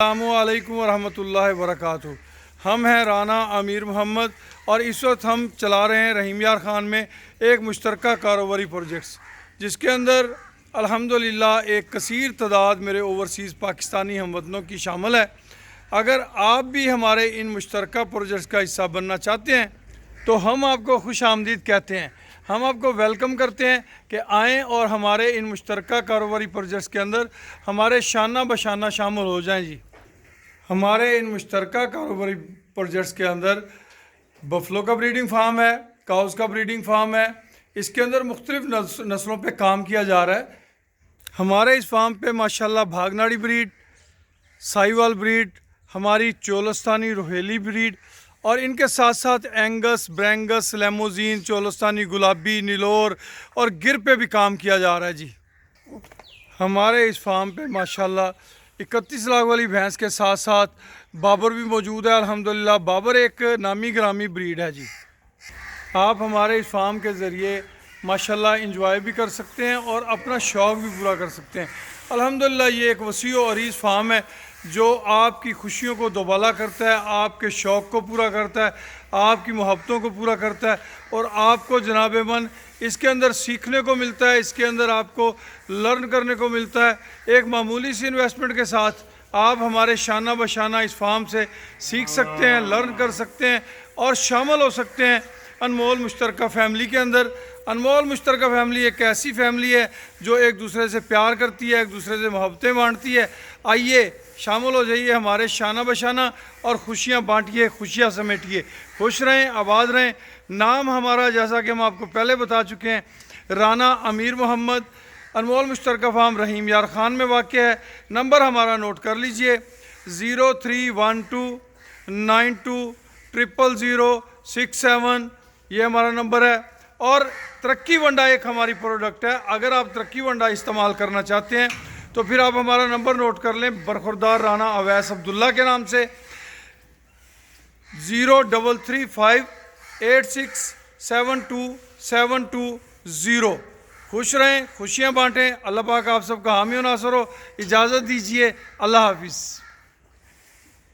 अस्सलामुअलैकुम वरहमतुल्लाहि वबरकातुहू। हम हैं राना अमीर मोहम्मद और इस वक्त हम चला रहे हैं रहीम यार ख़ान में एक मुश्तरका कारोबारी प्रोजेक्ट्स, जिसके अंदर अल्हम्दुलिल्लाह एक कसीर तादाद मेरे ओवरसीज़ पाकिस्तानी हमवतनों की शामिल है। अगर आप भी हमारे इन मुश्तरका प्रोजेक्ट्स का हिस्सा बनना चाहते हैं तो हम आपको खुश आमदीद कहते हैं। हम आपको वेलकम करते हैं कि आएँ और हमारे इन मुश्तरका कारोबारी प्रोजेक्ट्स के अंदर हमारे शाना बशाना शामिल हो जाएँ जी। हमारे इन मुश्तरका कारोबारी प्रोजेक्ट्स के अंदर बफलो का ब्रीडिंग फार्म है, काउस का ब्रीडिंग फार्म है। इसके अंदर मुख्तलिफ नस्लों पे काम किया जा रहा है। हमारे इस फार्म पे माशाल्लाह भागनाड़ी ब्रीड, साहिवाल ब्रीड, हमारी चोलस्तानी रोहेली ब्रीड और इनके साथ साथ एंगस, ब्रेंगस, लेमोजीन, चोलस्तानी गुलाबी, नीलोर और गिर पे भी काम किया जा रहा है जी। हमारे इस फार्म पे माशाल्लाह 31 लाख वाली भैंस के साथ साथ बाबर भी मौजूद है। अल्हम्दुलिल्लाह बाबर एक नामी ग्रामी ब्रीड है जी। आप हमारे इस फार्म के ज़रिए माशाल्लाह इंजॉय भी कर सकते हैं और अपना शौक़ भी पूरा कर सकते हैं। अल्हम्दुलिल्लाह ये एक वसी और अरीज़ फार्म है जो आपकी खुशियों को दोबाला करता है, आपके शौक़ को पूरा करता है, आपकी मोहब्बतों को पूरा करता है और आपको जनाब मन इसके अंदर सीखने को मिलता है, इसके अंदर आपको लर्न करने को मिलता है। एक मामूली सी इन्वेस्टमेंट के साथ आप हमारे शाना बशाना इस फार्म से सीख सकते हैं, लर्न कर सकते हैं और शामिल हो सकते हैं अनमोल मुश्तरका फैमिली के अंदर। अनमोल मुश्तरका फैमिली एक ऐसी फैमिली है जो एक दूसरे से प्यार करती है, एक दूसरे से मोहब्बतें बांटती है। आइए शामिल हो जाइए हमारे शाना बशाना और खुशियाँ बांटिए, खुशियाँ समेटिए। खुश रहें, आबाद रहें। नाम हमारा जैसा कि हम आपको पहले बता चुके हैं, राना अमीर मोहम्मद, अनमोल मुश्तरका फार्म रहीम यार ख़ान में वाक़ है। नंबर हमारा नोट कर लीजिए 031292000067, ये हमारा नंबर है। और तरक्की वंडा एक हमारी प्रोडक्ट है। अगर आप तरक्की वंडा इस्तेमाल करना चाहते हैं तो फिर आप हमारा नंबर नोट कर लें, बरखुरदार राना अवैस अब्दुल्ला के नाम से 033586727220। खुश रहें, खुशियाँ बांटें। अल्लाह पाक आप सबका हामी और नासर हो। इजाज़त दीजिए, अल्लाह हाफिज़।